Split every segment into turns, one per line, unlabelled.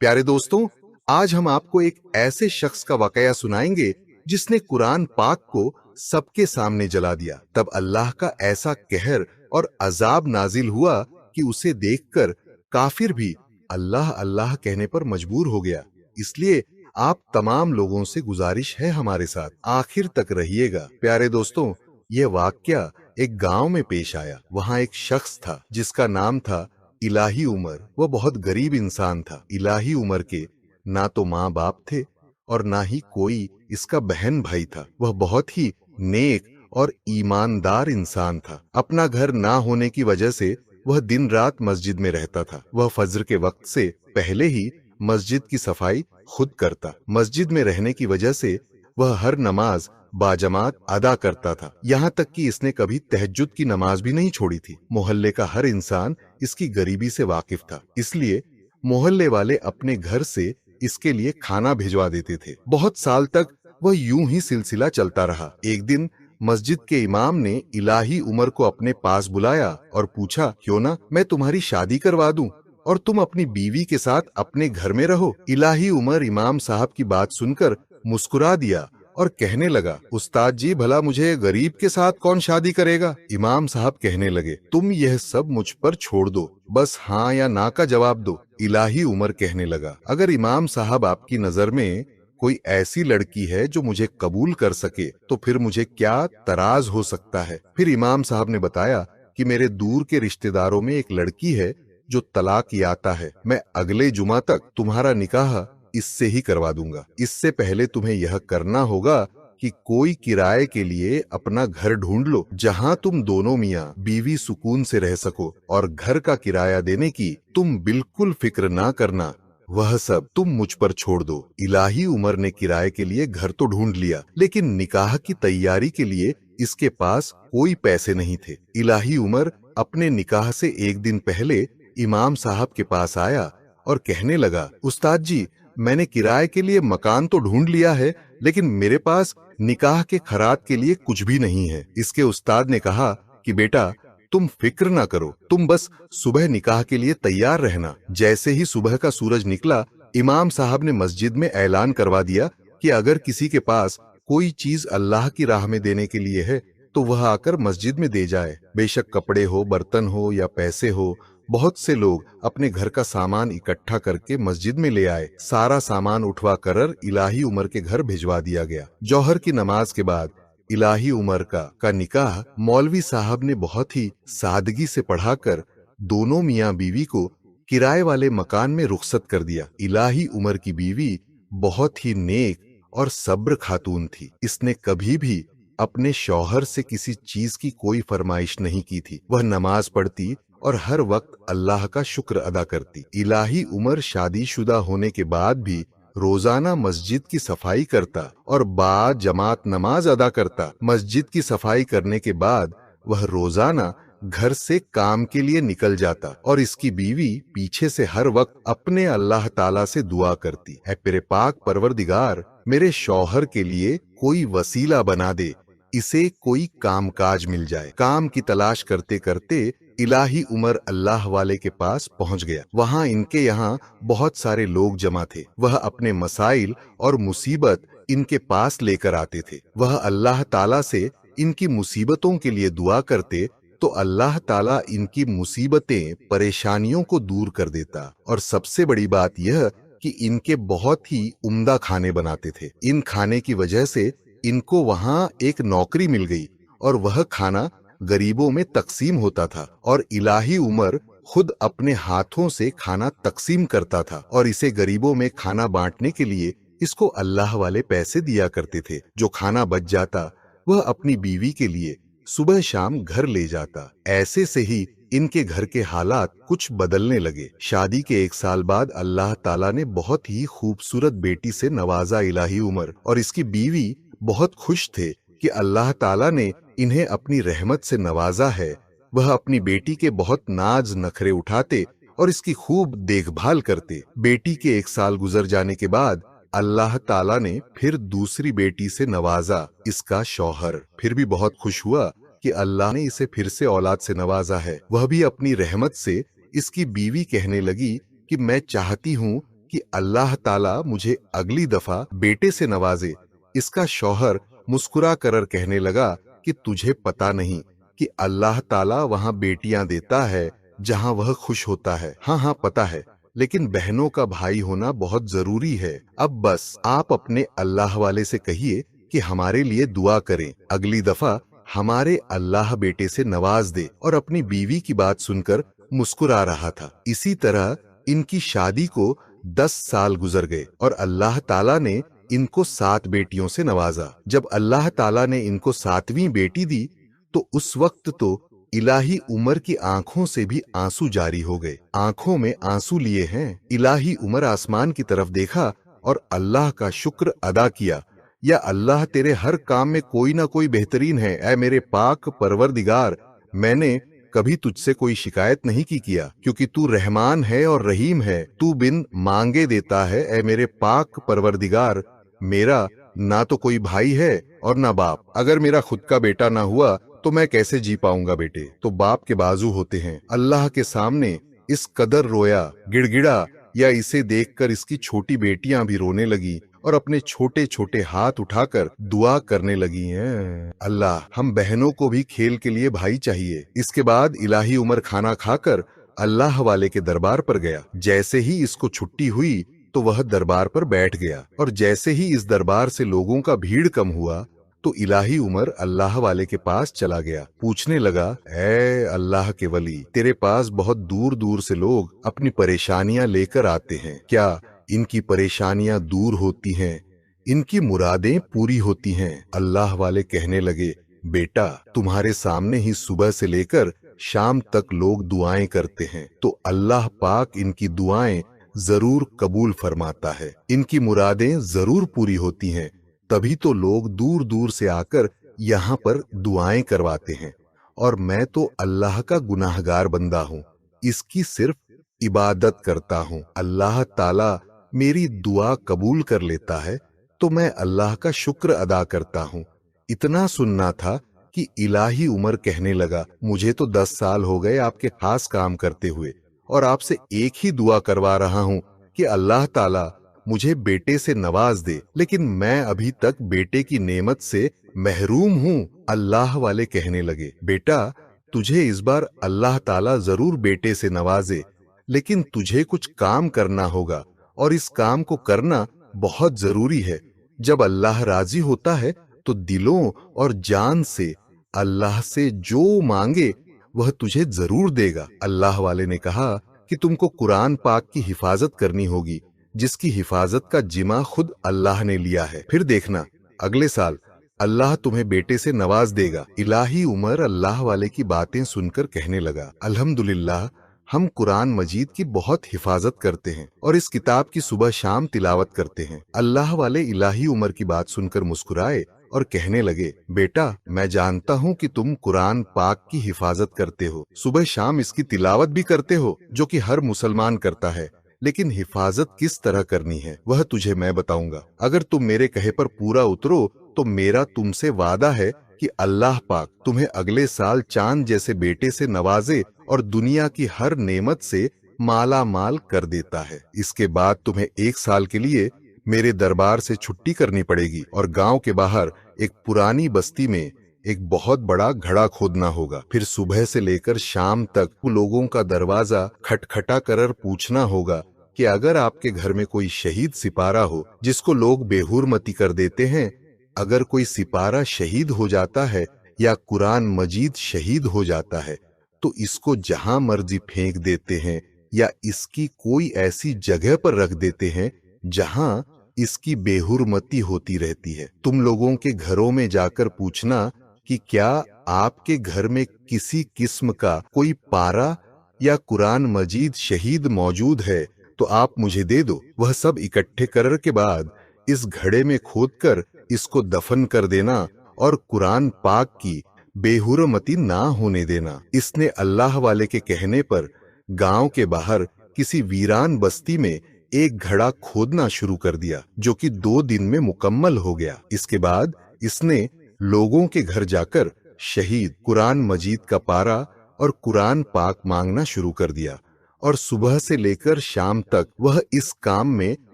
प्यारे दोस्तों, आज हम आपको एक ऐसे शख्स का वाकया सुनाएंगे जिसने कुरान पाक को सबके सामने जला दिया। तब अल्लाह का ऐसा कहर और अजाब नाजिल हुआ कि उसे देखकर काफिर भी अल्लाह अल्लाह कहने पर मजबूर हो गया। इसलिए आप तमाम लोगों से गुजारिश है हमारे साथ आखिर तक रहिएगा। प्यारे दोस्तों, यह वाकया एक गांव में पेश आया। वहां एक शख्स था जिसका नाम था इलाही उमर। वह बहुत गरीब इंसान था। इलाही उमर के ना तो माँ बाप थे और ना ही कोई इसका बहन भाई था। वह बहुत ही नेक और ईमानदार इंसान था। अपना घर ना होने की वजह से वह दिन रात मस्जिद में रहता था। वह फज्र के वक्त से पहले ही मस्जिद की सफाई खुद करता। मस्जिद में रहने की वजह से वह हर नमाज बाजमात अदा करता था। यहाँ तक कि इसने कभी तहज्जुद की नमाज भी नहीं छोड़ी थी। मोहल्ले का हर इंसान इसकी गरीबी से वाकिफ था, इसलिए मोहल्ले वाले अपने घर से इसके लिए खाना भिजवा देते थे। बहुत साल तक वह यूं ही सिलसिला चलता रहा। एक दिन मस्जिद के इमाम ने इलाही उमर को अपने पास बुलाया और पूछा, क्यों ना मैं तुम्हारी शादी करवा दूं और तुम अपनी बीवी के साथ अपने घर में रहो। इलाही उमर इमाम साहब की बात सुनकर मुस्कुरा दिया और कहने लगा, उस्ताद जी, भला मुझे गरीब के साथ कौन शादी करेगा। इमाम साहब कहने लगे, तुम यह सब मुझ पर छोड़ दो, बस हाँ या ना का जवाब दो। इलाही उमर कहने लगा, अगर इमाम साहब आपकी नजर में कोई ऐसी लड़की है जो मुझे कबूल कर सके तो फिर मुझे क्या तराज हो सकता है। फिर इमाम साहब ने बताया कि मेरे दूर के रिश्तेदारों में एक लड़की है जो तलाक याता है। मैं अगले जुमा तक तुम्हारा निकाह इससे ही करवा दूंगा। इससे पहले तुम्हें यह करना होगा कि कोई किराए के लिए अपना घर ढूंढ लो जहां तुम दोनों मियां बीवी सुकून से रह सको, और घर का किराया देने की तुम बिल्कुल फिक्र ना करना, वह सब तुम मुझ पर छोड़ दो। इलाही उमर ने किराए के लिए घर तो ढूंढ लिया, लेकिन निकाह की तैयारी के लिए इसके पास कोई पैसे नहीं थे। इलाही उमर अपने निकाह से एक दिन पहले इमाम साहब के पास आया और कहने लगा, उस्ताद जी, मैंने किराए के लिए मकान तो ढूंढ लिया है, लेकिन मेरे पास निकाह के खरात के लिए कुछ भी नहीं है। इसके उस्ताद ने कहा कि बेटा, तुम फिक्र ना करो, तुम बस सुबह निकाह के लिए तैयार रहना। जैसे ही सुबह का सूरज निकला, इमाम साहब ने मस्जिद में ऐलान करवा दिया कि अगर किसी के पास कोई चीज अल्लाह की राह में देने के लिए है तो वह आकर मस्जिद में दे जाए। बेशक कपड़े हो, बर्तन हो या पैसे हो। बहुत से लोग अपने घर का सामान इकट्ठा करके मस्जिद में ले आए। सारा सामान उठवा कर इलाही उमर के घर भिजवा दिया गया। जौहर की नमाज के बाद इलाही उमर का निकाह मौलवी साहब ने बहुत ही सादगी से पढ़ाकर दोनों मियाँ बीवी को किराए वाले मकान में रुखसत कर दिया। इलाही उमर की बीवी बहुत ही नेक और सब्र खातून थी। इसने कभी भी अपने शौहर से किसी चीज की कोई फरमाइश नहीं की थी। वह नमाज पढ़ती और हर वक्त अल्लाह का शुक्र अदा करती। इलाही उमर शादीशुदा होने के बाद भी रोजाना मस्जिद की सफाई करता और बाद जमात नमाज अदा करता। मस्जिद की सफाई करने के बाद वह रोजाना घर से काम के लिए निकल जाता और इसकी बीवी पीछे से हर वक्त अपने अल्लाह ताला से दुआ करती, है मेरे पाक परवरदिगार, मेरे शौहर के लिए कोई वसीला बना दे, इसे कोई कामकाज मिल जाए। काम की तलाश करते करते इलाही उमर अल्लाह वाले के पास पहुंच गया। वहां इनके यहाँ बहुत सारे लोग जमा थे। वह अपने मसाइल और मुसीबत इनके पास लेकर आते थे। वह अल्लाह ताला से इनकी मुसीबतों के लिए दुआ करते तो अल्लाह ताला इनकी मुसीबतें, परेशानियों को दूर कर देता। और सबसे बड़ी बात यह कि इनके बहुत ही उम्दा खाने बनाते थे। इन खाने की वजह से इनको वहां एक नौकरी मिल गई और वह खाना गरीबों में तकसीम होता था और इलाही उमर खुद अपने हाथों से खाना तकसीम करता था और इसे गरीबों में खाना बांटने के लिए इसको अल्लाह वाले पैसे दिया करते थे। जो खाना बच जाता वह अपनी बीवी के लिए सुबह शाम घर ले जाता। ऐसे से ही इनके घर के हालात कुछ बदलने लगे। शादी के एक साल बाद अल्लाह ताला ने बहुत ही खूबसूरत बेटी से नवाजा इलाही उमर, और इसकी बीवी बहुत खुश थे कि अल्लाह ताला ने इन्हें अपनी रहमत से नवाजा है। वह अपनी बेटी के बहुत नाज नखरे उठाते और इसकी खूब देखभाल करते। बेटी के एक साल गुजर जाने के बाद अल्लाह ताला ने फिर दूसरी बेटी से नवाजा इसका शौहर। फिर भी बहुत खुश हुआ कि अल्लाह ने इसे फिर से औलाद से नवाजा है। वह भी अपनी रहमत से इसकी बीवी कहने लगी कि मैं चाहती हूँ कि अल्लाह ताला मुझे अगली दफा बेटे से नवाजे। इसका शौहर मुस्कुरा कर कहने लगा कि तुझे पता नहीं कि अल्लाह ताला वहां बेटियां देता है जहां वह खुश होता है। हाँ हाँ पता है, लेकिन बहनों का भाई होना बहुत जरूरी है। अब बस आप अपने अल्लाह वाले से कहिए कि हमारे लिए दुआ करें, अगली दफा हमारे अल्लाह बेटे से नवाज दे। और अपनी बीवी की बात सुनकर मुस्कुरा रहा था। इसी तरह इनकी शादी को 10 साल गुजर गए और अल्लाह ताला ने इनको 7 बेटियों से नवाजा। जब अल्लाह ताला ने इनको 7वीं बेटी दी तो उस वक्त तो इलाही उमर की आंखों से भी आंसू जारी हो गए। आंखों में आंसू लिए हैं। इलाही उमर आसमान की तरफ देखा और अल्लाह का शुक्र अदा किया। या अल्लाह, तेरे हर काम में कोई ना कोई बेहतरीन है। ऐ मेरे पाक परवरदिगार, मैंने कभी तुझसे कोई शिकायत नहीं की किया, क्योंकि तू रहमान है और रहीम है। तू बिन मांगे देता है। ऐ मेरे पाक परवरदिगार, मेरा ना तो कोई भाई है और ना बाप। अगर मेरा खुद का बेटा ना हुआ तो मैं कैसे जी पाऊंगा। बेटे तो बाप के बाजू होते हैं। अल्लाह के सामने इस कदर रोया, गिड़गिड़ा, या इसे देखकर इसकी छोटी बेटियां भी रोने लगी और अपने छोटे छोटे हाथ उठाकर दुआ करने लगी हैं। अल्लाह, हम बहनों को भी खेल के लिए भाई चाहिए। इसके बाद इलाही उमर खाना खाकर अल्लाह वाले के दरबार पर गया। जैसे ही इसको छुट्टी हुई तो वह दरबार पर बैठ गया और जैसे ही इस दरबार से लोगों का भीड़ कम हुआ तो इलाही उमर अल्लाह वाले के पास चला गया। पूछने लगा, ऐ अल्लाह के वली, तेरे पास बहुत दूर दूर से लोग अपनी परेशानियां लेकर आते हैं। क्या इनकी परेशानियां दूर होती हैं? इनकी मुरादें पूरी होती हैं? अल्लाह वाले कहने लगे, बेटा, तुम्हारे सामने ही सुबह से लेकर शाम तक लोग दुआएं करते हैं, तो अल्लाह पाक इनकी दुआएं जरूर कबूल फरमाता है। इनकी मुरादें जरूर पूरी होती हैं, तभी तो लोग दूर दूर से आकर यहाँ पर दुआएं करवाते हैं। और मैं तो अल्लाह का गुनाहगार बंदा हूँ, इसकी सिर्फ इबादत करता हूँ। अल्लाह ताला मेरी दुआ कबूल कर लेता है तो मैं अल्लाह का शुक्र अदा करता हूँ। इतना सुनना था कि इलाही उमर कहने लगा, मुझे तो 10 साल हो गए आपके खास काम करते हुए और आपसे एक ही दुआ करवा रहा हूँ कि अल्लाह ताला मुझे बेटे से नवाज दे, लेकिन मैं अभी तक बेटे की नेमत से महरूम हूँ। अल्लाह वाले कहने लगे, बेटा, तुझे इस बार अल्लाह ताला जरूर बेटे से नवाजे, लेकिन तुझे कुछ काम करना होगा और इस काम को करना बहुत जरूरी है। जब अल्लाह राजी होता है तो दिलों और जान से अल्लाह से जो मांगे वह तुझे जरूर देगा। अल्लाह वाले ने कहा कि तुमको कुरान पाक की हिफाजत करनी होगी, जिसकी हिफाजत का जिम्मा खुद अल्लाह ने लिया है। फिर देखना, अगले साल अल्लाह तुम्हें बेटे से नवाज देगा। इलाही उमर अल्लाह वाले की बातें सुनकर कहने लगा, अल्हम्दुलिल्लाह, हम कुरान मजीद की बहुत हिफाजत करते हैं और इस किताब की सुबह शाम तिलावत करते हैं। अल्लाह वाले इलाही उमर की बात सुनकर मुस्कुराए और कहने लगे, बेटा, मैं जानता हूँ कि तुम कुरान पाक की हिफाजत करते हो, सुबह शाम इसकी तिलावत भी करते हो, जो कि हर मुसलमान करता है, लेकिन हिफाजत किस तरह करनी है वह तुझे मैं बताऊंगा। अगर तुम मेरे कहे पर पूरा उतरो तो मेरा तुमसे वादा है कि अल्लाह पाक तुम्हें अगले साल चांद जैसे बेटे से नवाजे और दुनिया की हर नेमत से माला माल कर देता है। इसके बाद तुम्हें 1 साल के लिए मेरे दरबार से छुट्टी करनी पड़ेगी और गांव के बाहर एक पुरानी बस्ती में एक बहुत बड़ा घड़ा खोदना होगा। फिर सुबह से लेकर शाम तक लोगों का दरवाजा खटखटा कर पूछना होगा कि अगर आपके घर में कोई शहीद सिपारा हो जिसको लोग बेहुरमती कर देते हैं, अगर कोई सिपारा शहीद हो जाता है या कुरान मजीद शहीद हो जाता है तो इसको जहां मर्जी फेंक देते हैं या इसकी कोई ऐसी जगह पर रख देते हैं जहां इसकी बेहुरमती होती रहती है। तुम लोगों के घरों में जाकर पूछना कि क्या आपके घर में किसी किस्म का कोई पारा या कुरान मजीद शहीद मौजूद है तो आप मुझे दे दो। वह सब इकट्ठे करने के बाद इस घड़े में खोदकर इसको दफन कर देना और कुरान पाक की बेहुरमती ना होने देना। इसने अल्लाह वाले के कहने पर गांव के बाहर किसी वीरान बस्ती में एक घड़ा खोदना शुरू कर दिया, जो कि 2 दिन में मुकम्मल हो गया। इसके बाद इसने लोगों के घर जाकर शहीद, कुरान मजीद का पारा और कुरान पाक मांगना शुरू कर दिया और सुबह से लेकर शाम तक वह इस काम में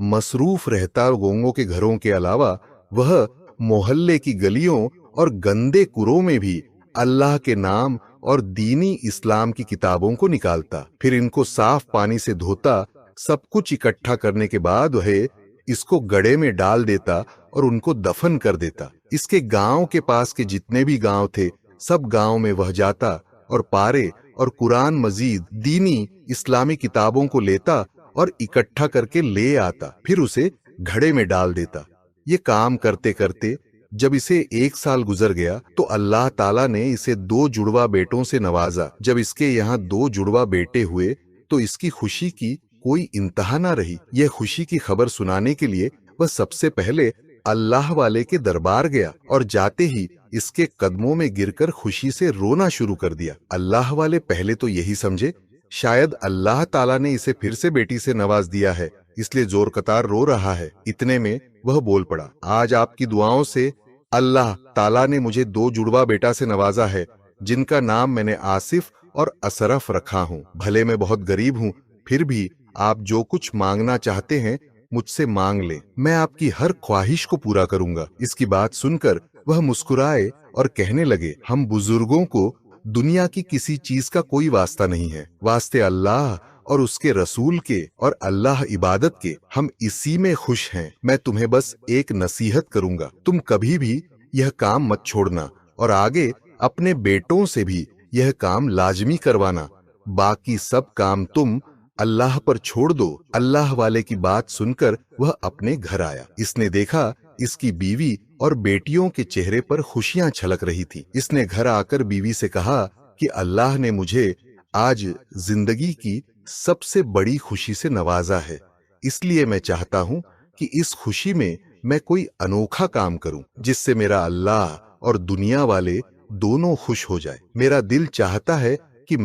मसरूफ रहता। लोगों के घरों के अलावा वह मोहल्ले की गलियों और गंदे कुरों में भी अल्लाह के नाम और दीनी इस्लाम की किताबों को निकालता, फिर इनको साफ पानी से धोता। सब कुछ इकट्ठा करने के बाद वह इसको गड्ढे में डाल देता और उनको दफन कर देता। इसके गांव के पास के जितने भी गांव थे, सब गांव में वह जाता और पारे और कुरान मजीद दीनी इस्लामी किताबों को लेता और इकट्ठा करके ले आता, फिर उसे घड़े में डाल देता। ये काम करते करते जब इसे 1 साल गुजर गया तो अल्लाह ताला ने इसे 2 जुड़वा बेटों से नवाजा। जब इसके यहाँ 2 जुड़वा बेटे हुए तो इसकी खुशी की कोई इंतहा ना रही। यह खुशी की खबर सुनाने के लिए वह सबसे पहले अल्लाह वाले के दरबार गया और जाते ही इसके कदमों में गिरकर खुशी से रोना शुरू कर दिया। अल्लाह वाले पहले तो यही समझे शायद अल्लाह ताला ने इसे फिर से बेटी से नवाज दिया है, इसलिए जोर कतार रो रहा है। इतने में वह बोल पड़ा, आज आपकी दुआओं से अल्लाह ताला ने मुझे 2 जुड़वा बेटा से नवाजा है, जिनका नाम मैंने आसिफ और असरफ रखा हूँ। भले मैं बहुत गरीब हूँ, फिर भी आप जो कुछ मांगना चाहते हैं मुझसे मांग ले, मैं आपकी हर ख्वाहिश को पूरा करूंगा। इसकी बात सुनकर वह मुस्कुराए और कहने लगे, हम बुजुर्गों को दुनिया की किसी चीज का कोई वास्ता नहीं है, वास्ते अल्लाह और उसके रसूल के और अल्लाह इबादत के हम इसी में खुश हैं। मैं तुम्हें बस एक नसीहत करूंगा, तुम कभी भी यह काम मत छोड़ना और आगे अपने बेटों से भी यह काम लाजमी करवाना, बाकी सब काम तुम अल्लाह पर छोड़ दो। अल्लाह वाले की बात सुनकर वह अपने घर आया। इसने देखा इसकी बीवी और बेटियों के चेहरे पर खुशियां छलक रही थी। इसने घर आकर बीवी से कहा कि अल्लाह ने मुझे आज जिंदगी की सबसे बड़ी खुशी से नवाजा है, इसलिए मैं चाहता हूं कि इस खुशी में मैं कोई अनोखा काम करूं जिससे मेरा अल्लाह और दुनिया वाले दोनों खुश हो जाए। मेरा दिल चाहता है कि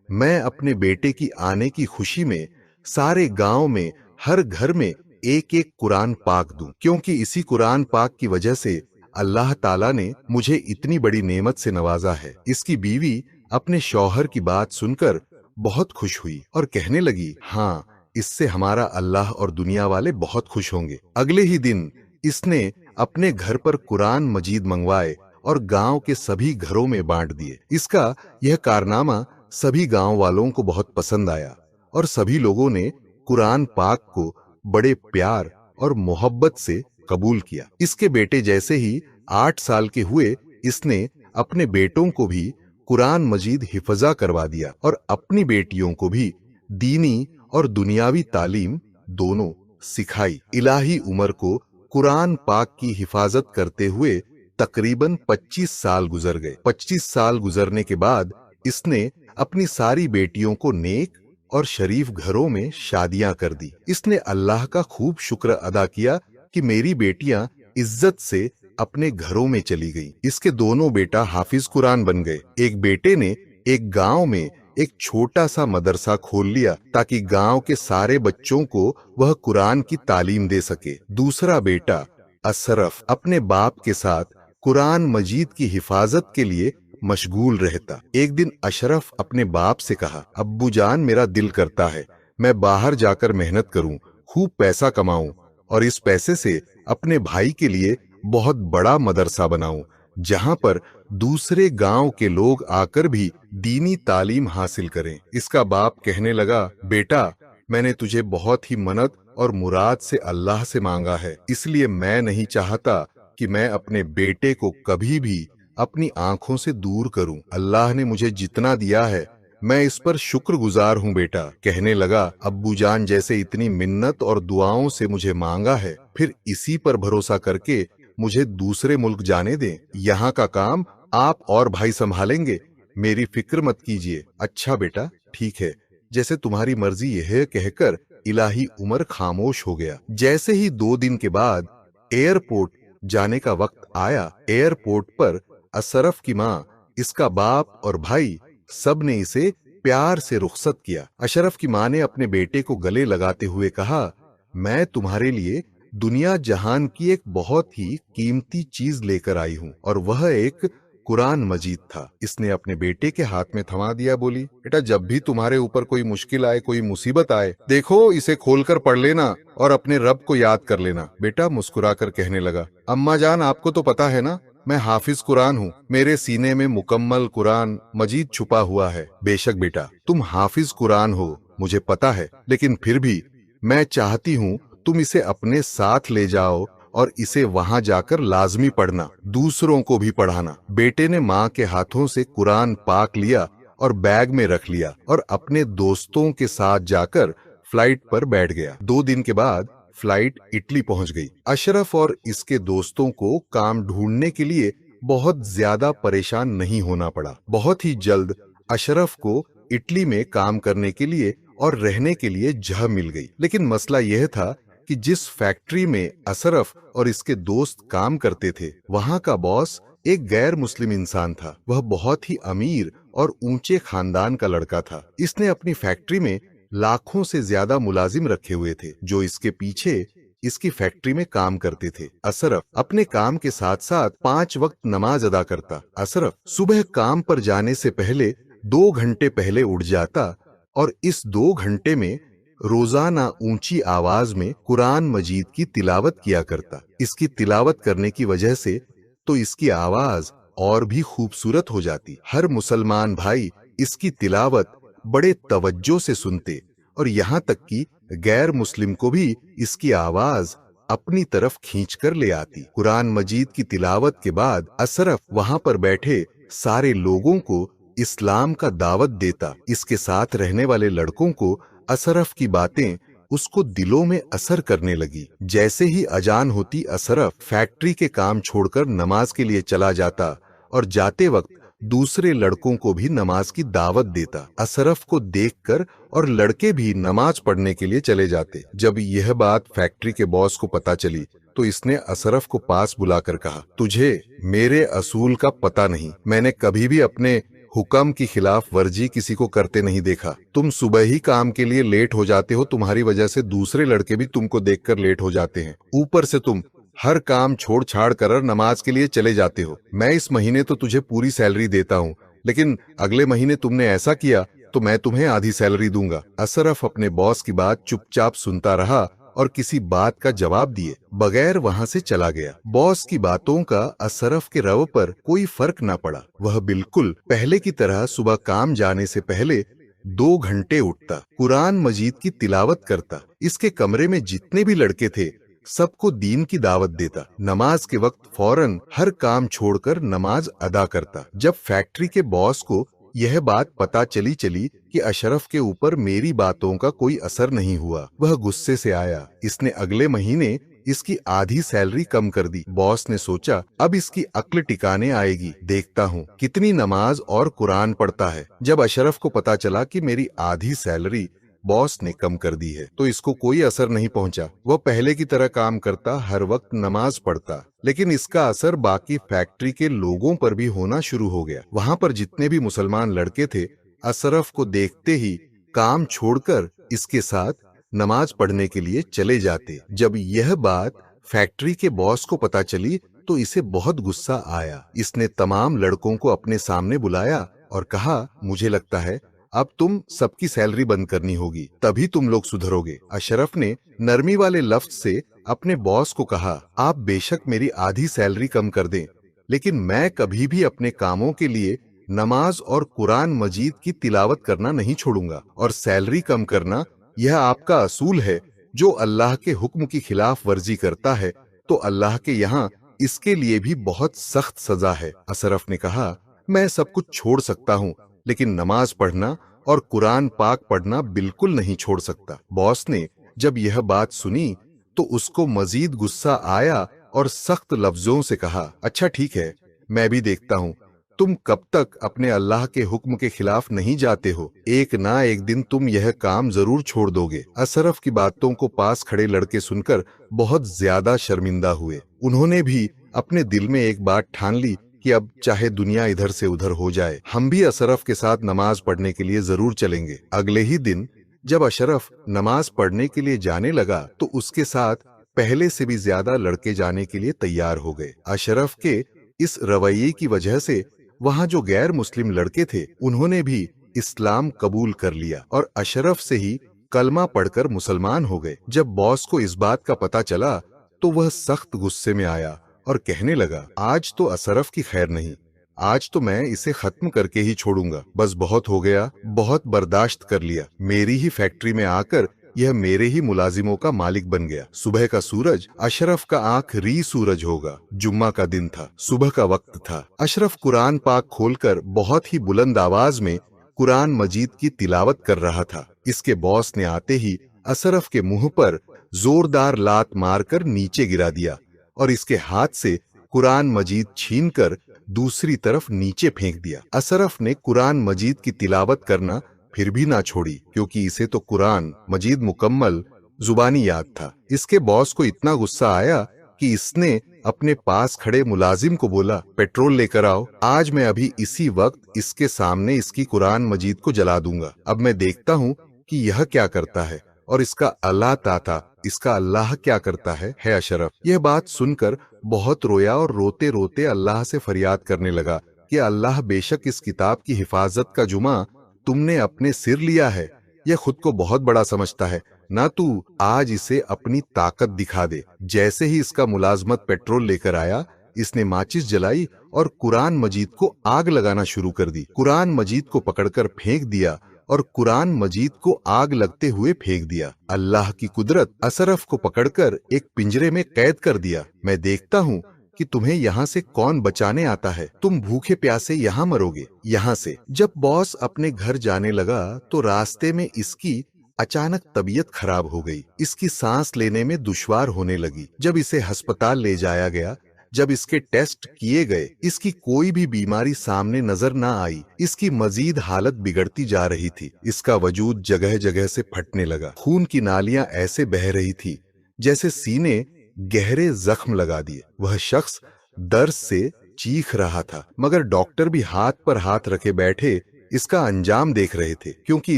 मैं अपने बेटे की आने की खुशी में सारे गांव में हर घर में एक एक कुरान पाक दूं, क्योंकि इसी कुरान पाक की वजह से अल्लाह ताला ने मुझे इतनी बड़ी नेमत से नवाजा है। इसकी बीवी अपने शौहर की बात सुनकर बहुत खुश हुई और कहने लगी, हाँ, इससे हमारा अल्लाह और दुनिया वाले बहुत खुश होंगे। अगले ही दिन इसने अपने घर पर कुरान मजीद मंगवाए और गांव के सभी घरों में बांट दिए। इसका यह कारनामा सभी गांव वालों को बहुत पसंद आया और सभी लोगों ने कुरान पाक को बड़े प्यार और मोहब्बत से कबूल किया। इसके बेटे जैसे ही 8 साल के हुए, इसने अपने बेटों को भी कुरान मजीद हिफजा करवा दिया और अपनी बेटियों को भी दीनी और दुनियावी तालीम दोनों सिखाई। इलाही उमर को कुरान पाक की हिफाजत करते हुए तकरीबन 25 साल गुजर गए। 25 साल गुजरने के बाद इसने अपनी सारी बेटियों को नेक और शरीफ घरों में शादियां कर दी। इसने अल्लाह का खूब शुक्र अदा किया कि मेरी बेटियां इज्जत से अपने घरों में चली गईं। इसके दोनों बेटा हाफिज कुरान बन गए। एक बेटे ने एक गांव में एक छोटा सा मदरसा खोल लिया ताकि गांव के सारे बच्चों को वह कुरान की तालीम दे सके। दूसरा बेटा असरफ अपने बाप के साथ कुरान मजीद की हिफाजत के लिए मशगूल रहता। एक दिन अशरफ अपने बाप से कहा, अब्बू जान, मेरा दिल करता है मैं बाहर जाकर मेहनत करूं, खूब पैसा कमाऊं और इस पैसे से अपने भाई के लिए बहुत बड़ा मदरसा बनाऊं, जहां पर दूसरे गांव के लोग आकर भी दीनी तालीम हासिल करें। इसका बाप कहने लगा, बेटा, मैंने तुझे बहुत ही मन्नत और मुराद से अल्लाह से मांगा है, इसलिए मैं नहीं चाहता कि मैं अपने बेटे को कभी भी अपनी आंखों से दूर करूं। अल्लाह ने मुझे जितना दिया है मैं इस पर शुक्रगुजार हूं बेटा। कहने लगा, अब्बू जान जैसे इतनी मिन्नत और दुआओं से मुझे मांगा है, फिर इसी पर भरोसा करके मुझे दूसरे मुल्क जाने दें। यहाँ का काम आप और भाई संभालेंगे, मेरी फिक्र मत कीजिए। अच्छा बेटा, ठीक है, जैसे तुम्हारी मर्जी यह कहकर इलाही उमर खामोश हो गया। जैसे ही 2 दिन के बाद एयरपोर्ट जाने का वक्त आया, एयरपोर्ट पर असरफ की माँ, इसका बाप और भाई सब ने इसे प्यार से रुखसत किया। अशरफ की माँ ने अपने बेटे को गले लगाते हुए कहा, मैं तुम्हारे लिए दुनिया जहान की एक बहुत ही कीमती चीज लेकर आई हूँ और वह एक कुरान मजीद था। इसने अपने बेटे के हाथ में थमा दिया, बोली, बेटा जब भी तुम्हारे ऊपर कोई मुश्किल आए, कोई मुसीबत आए, देखो इसे खोलकर पढ़ लेना और अपने रब को याद कर लेना। बेटा मुस्कुराकर कहने लगा, अम्मा जान आपको तो पता है ना, मैं हाफिज कुरान हूँ, मेरे सीने में मुकम्मल कुरान मजीद छुपा हुआ है। बेशक बेटा तुम हाफिज कुरान हो, मुझे पता है, लेकिन फिर भी मैं चाहती हूँ तुम इसे अपने साथ ले जाओ और इसे वहां जाकर लाजमी पढ़ना, दूसरों को भी पढ़ाना। बेटे ने माँ के हाथों से कुरान पाक लिया और बैग में रख लिया और अपने दोस्तों के साथ जाकर फ्लाइट पर बैठ गया। 2 दिन के बाद फ्लाइट इटली पहुंच गई। अशरफ और इसके दोस्तों को काम ढूंढने के लिए बहुत ज्यादा परेशान नहीं होना पड़ा। बहुत ही जल्द अशरफ को इटली में काम करने के लिए और रहने के लिए जगह मिल गई। लेकिन मसला यह था कि जिस फैक्ट्री में अशरफ और इसके दोस्त काम करते थे, वहां का बॉस एक गैर मुस्लिम इंसान था। वह बहुत ही अमीर और ऊंचे खानदान का लड़का था। इसने अपनी फैक्ट्री में लाखों से ज्यादा मुलाजिम रखे हुए थे जो इसके पीछे इसकी फैक्ट्री में काम करते थे। अशरफ अपने काम के साथ साथ 5 वक्त नमाज अदा करता। अशरफ सुबह काम पर जाने से पहले 2 घंटे पहले उठ जाता और इस 2 घंटे में रोजाना ऊंची आवाज में कुरान मजीद की तिलावत किया करता। इसकी तिलावत करने की वजह से तो इसकी आवाज और भी खूबसूरत हो जाती। हर मुसलमान भाई इसकी तिलावत बड़े तवज्जो से सुनते और यहाँ तक कि गैर मुस्लिम को भी इसकी आवाज अपनी तरफ खींचकर ले आती। कुरान मजीद की तिलावत के बाद अशरफ वहां पर बैठे सारे लोगों को इस्लाम का दावत देता। इसके साथ रहने वाले लड़कों को अशरफ की बातें उसको दिलों में असर करने लगी। जैसे ही अजान होती अशरफ फैक्ट्री के काम छोड़कर नमाज के लिए चला जाता और जाते वक्त दूसरे लड़कों को भी नमाज की दावत देता। अशरफ को देखकर और लड़के भी नमाज पढ़ने के लिए चले जाते। जब यह बात फैक्ट्री के बॉस को पता चली तो इसने अशरफ को पास बुलाकर कहा, तुझे मेरे असूल का पता नहीं, मैंने कभी भी अपने हुक्म की खिलाफ वर्जी किसी को करते नहीं देखा। तुम सुबह ही काम के लिए लेट हो जाते हो, तुम्हारी वजह से दूसरे लड़के भी तुमको देखकर लेट हो जाते हैं। ऊपर से तुम हर काम छोड़ छाड़ कर नमाज के लिए चले जाते हो। मैं इस महीने तो तुझे पूरी सैलरी देता हूँ, लेकिन अगले महीने तुमने ऐसा किया तो मैं तुम्हें आधी सैलरी दूंगा। अशरफ अपने बॉस की बात चुपचाप सुनता रहा और किसी बात का जवाब दिए बगैर वहां से चला गया। बॉस की बातों का अशरफ के रव पर कोई फर्क न पड़ा। वह बिल्कुल पहले की तरह सुबह काम जाने से पहले 2 घंटे उठता, कुरान मजीद की तिलावत करता। इसके कमरे में जितने भी लड़के थे सबको दीन की दावत देता। नमाज के वक्त फौरन हर काम छोड़कर नमाज अदा करता। जब फैक्ट्री के बॉस को यह बात पता चली कि अशरफ के ऊपर मेरी बातों का कोई असर नहीं हुआ, वह गुस्से से आया। इसने अगले महीने इसकी आधी सैलरी कम कर दी। बॉस ने सोचा अब इसकी अक्ल टिकाने आएगी, देखता हूँ कितनी नमाज और कुरान पढ़ता है। जब अशरफ को पता चला कि मेरी आधी सैलरी बॉस ने कम कर दी है तो इसको कोई असर नहीं पहुंचा। वह पहले की तरह काम करता, हर वक्त नमाज पढ़ता, लेकिन इसका असर बाकी फैक्ट्री के लोगों पर भी होना शुरू हो गया। वहां पर जितने भी मुसलमान लड़के थे अशरफ को देखते ही काम छोड़कर इसके साथ नमाज पढ़ने के लिए चले जाते। जब यह बात फैक्ट्री के बॉस को पता चली तो इसे बहुत गुस्सा आया। इसने तमाम लड़कों को अपने सामने बुलाया और कहा, मुझे लगता है अब तुम सबकी सैलरी बंद करनी होगी, तभी तुम लोग सुधरोगे। अशरफ ने नरमी वाले लफ्ज से अपने बॉस को कहा, आप बेशक मेरी आधी सैलरी कम कर दें, लेकिन मैं कभी भी अपने कामों के लिए नमाज और कुरान मजीद की तिलावत करना नहीं छोड़ूंगा। और सैलरी कम करना यह आपका असूल है। जो अल्लाह के हुक्म की खिलाफ वर्जी करता है तो अल्लाह के यहाँ इसके लिए भी बहुत सख्त सजा है। अशरफ ने कहा, मैं सब कुछ छोड़ सकता हूँ, लेकिन नमाज पढ़ना और कुरान पाक पढ़ना बिल्कुल नहीं छोड़ सकता। बॉस ने जब यह बात सुनी तो उसको मजीद गुस्सा आया और सख्त लफ्जों से कहा, अच्छा ठीक है, मैं भी देखता हूँ तुम कब तक अपने अल्लाह के हुक्म के खिलाफ नहीं जाते हो। एक ना एक दिन तुम यह काम जरूर छोड़ दोगे। अशरफ की बातों को पास खड़े लड़के सुनकर बहुत ज्यादा शर्मिंदा हुए। उन्होंने भी अपने दिल में एक बात ठान ली कि अब चाहे दुनिया इधर से उधर हो जाए, हम भी अशरफ के साथ नमाज पढ़ने के लिए जरूर चलेंगे। अगले ही दिन जब अशरफ नमाज पढ़ने के लिए जाने लगा तो उसके साथ पहले से भी ज्यादा लड़के जाने के लिए तैयार हो गए। अशरफ के इस रवैये की वजह से वहाँ जो गैर मुस्लिम लड़के थे उन्होंने भी इस्लाम कबूल कर लिया और अशरफ से ही कलमा पढ़कर मुसलमान हो गए। जब बॉस को इस बात का पता चला तो वह सख्त गुस्से में आया और कहने लगा, आज तो अशरफ की खैर नहीं, आज तो मैं इसे खत्म करके ही छोड़ूंगा। बस बहुत हो गया, बहुत बर्दाश्त कर लिया। मेरी ही फैक्ट्री में आकर यह मेरे ही मुलाजिमों का मालिक बन गया। सुबह का सूरज अशरफ का आखिरी सूरज होगा। जुम्मा का दिन था, सुबह का वक्त था। अशरफ कुरान पाक खोलकर बहुत ही बुलंद आवाज में कुरान मजीद की तिलावत कर रहा था। इसके बॉस ने आते ही अशरफ के मुंह पर जोरदार लात मारकर नीचे गिरा दिया और इसके हाथ से कुरान मजीद छीनकर दूसरी तरफ नीचे फेंक दिया। अशरफ ने कुरान मजीद की तिलावत करना फिर भी ना छोड़ी, क्योंकि इसे तो कुरान मजीद मुकम्मल जुबानी याद था। इसके बॉस को इतना गुस्सा आया कि इसने अपने पास खड़े मुलाजिम को बोला, पेट्रोल लेकर आओ, आज मैं अभी इसी वक्त इसके सामने इसकी कुरान मजीद को जला दूंगा। अब मैं देखता हूँ कि यह क्या करता है और इसका अल्लाह क्या करता है अशरफ। यह बात सुनकर बहुत रोया और रोते रोते अल्लाह से फरियाद करने लगा कि अल्लाह, बेशक इस किताब की हिफाजत का जुमा तुमने अपने सिर लिया है। यह खुद को बहुत बड़ा समझता है ना, तू आज इसे अपनी ताकत दिखा दे। जैसे ही इसका मुलाजमत पेट्रोल लेकर आया, इसने माचिस जलाई और कुरान मजीद को आग लगाना शुरू कर दी। कुरान मजीद को पकड़कर फेंक दिया और कुरान मजीद को आग लगते हुए फेंक दिया। अल्लाह की कुदरत, अशरफ को पकड़कर एक पिंजरे में कैद कर दिया। मैं देखता हूँ कि तुम्हें यहाँ से कौन बचाने आता है, तुम भूखे प्यासे यहाँ मरोगे। यहाँ से जब बॉस अपने घर जाने लगा तो रास्ते में इसकी अचानक तबीयत खराब हो गई। इसकी सांस लेने में दुश्वार होने लगी। जब इसे अस्पताल ले जाया गया, जब इसके टेस्ट किए गए, इसकी कोई भी बीमारी सामने नजर ना आई। इसकी मजीद हालत बिगड़ती जा रही थी। इसका वजूद जगह जगह से फटने लगा। खून की नालियां ऐसे बह रही थी जैसे सीने गहरे जख्म लगा दिए। वह शख्स दर्द से चीख रहा था, मगर डॉक्टर भी हाथ पर हाथ रखे बैठे इसका अंजाम देख रहे थे, क्योंकि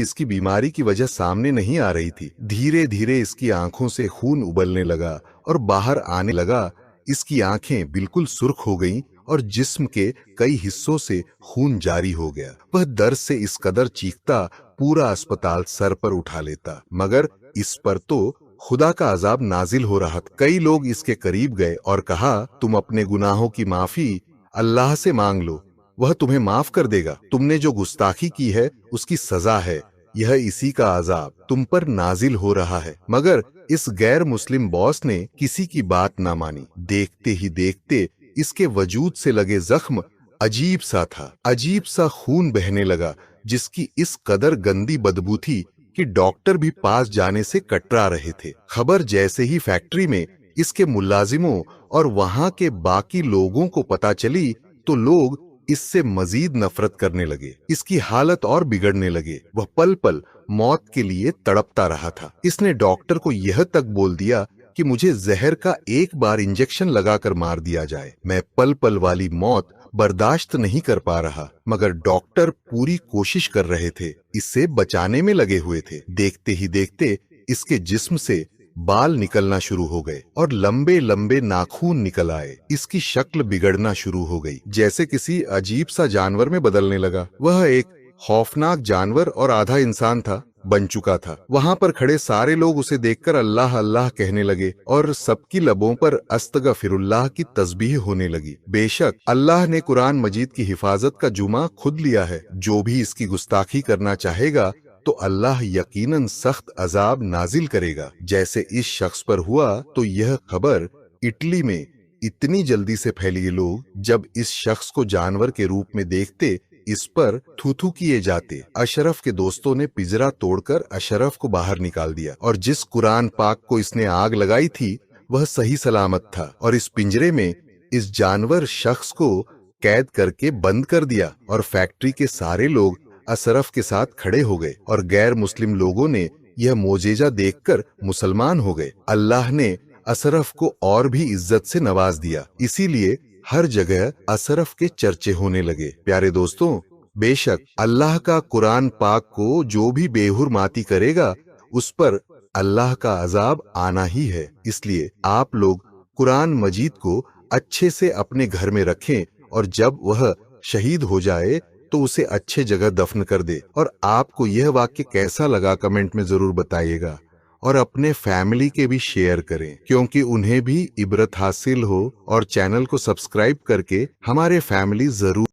इसकी बीमारी की वजह सामने नहीं आ रही थी। धीरे धीरे इसकी आंखों से खून उबलने लगा और बाहर आने लगा। इसकी आंखें बिल्कुल सुर्ख हो गईं और जिस्म के कई हिस्सों से खून जारी हो गया। वह दर्द से इस कदर चीखता, पूरा अस्पताल सर पर उठा लेता, मगर इस पर तो खुदा का अजाब नाजिल हो रहा था। कई लोग इसके करीब गए और कहा, तुम अपने गुनाहों की माफी अल्लाह से मांग लो, वह तुम्हें माफ कर देगा। तुमने जो गुस्ताखी की है उसकी सजा है, यह इसी का अजाब तुम पर नाजिल हो रहा है। मगर इस गैर मुस्लिम बॉस ने किसी की बात ना मानी। देखते ही देखते इसके वजूद से लगे जख्म अजीब सा था। अजीब सा खून बहने लगा, जिसकी इस कदर गंदी बदबू थी कि डॉक्टर भी पास जाने से कतरा रहे थे। खबर जैसे ही फैक्ट्री में इसके मुलाजिमों और वहां के बाकी लोगों को पता चली तो लोग इससे मजीद नफरत करने लगे। इसकी हालत और बिगड़ने लगे। वह पल पल मौत के लिए तड़पता रहा था। इसने डॉक्टर को यह तक बोल दिया कि मुझे जहर का एक बार इंजेक्शन लगाकर मार दिया जाए, मैं पल पल वाली मौत बर्दाश्त नहीं कर पा रहा। मगर डॉक्टर पूरी कोशिश कर रहे थे, इससे बचाने में लगे हुए थे। देखते ही देखते इसके जिस्म से बाल निकलना शुरू हो गए और लंबे लंबे नाखून निकल आए। इसकी शक्ल बिगड़ना शुरू हो गई, जैसे किसी अजीब सा जानवर में बदलने लगा। वह एक खौफनाक जानवर और आधा इंसान बन चुका था। वहां पर खड़े सारे लोग उसे देखकर अल्लाह अल्लाह कहने लगे और सबकी लबों पर अस्तगफिरुल्लाह की तस्बीह होने लगी। बेशक अल्लाह ने कुरान मजीद की हिफाजत का जुमा खुद लिया है। जो भी इसकी गुस्ताखी करना चाहेगा तो अल्लाह यकीनन सख्त अजाब नाजिल करेगा। जैसे इस शख्स पर हुआ, तो यह खबर इटली में इतनी जल्दी से फैली। लोग जब इस शख्स को जानवर के रूप में देखते, इस पर थू-थू किए जाते। अशरफ के दोस्तों ने पिंजरा तोड़कर अशरफ को बाहर निकाल दिया और जिस कुरान पाक को इसने आग लगाई थी वह सही सलामत था और इस पिंजरे में इस जानवर शख्स को कैद करके बंद कर दिया। और फैक्ट्री के सारे लोग अशरफ के साथ खड़े हो गए और गैर मुस्लिम लोगों ने यह मोजेजा देखकर मुसलमान हो गए। अल्लाह ने अशरफ को और भी इज्जत से नवाज दिया, इसीलिए हर जगह अशरफ के चर्चे होने लगे। प्यारे दोस्तों, बेशक अल्लाह का कुरान पाक को जो भी बेहुरमाती करेगा उस पर अल्लाह का अजाब आना ही है। इसलिए आप लोग कुरान मजीद को अच्छे से अपने घर में रखें और जब वह शहीद हो जाए तो उसे अच्छे जगह दफन कर दे। और आपको यह वाक्य कैसा लगा कमेंट में जरूर बताइएगा, और अपने फैमिली के भी शेयर करें क्योंकि उन्हें भी इबरत हासिल हो। और चैनल को सब्सक्राइब करके हमारे फैमिली जरूर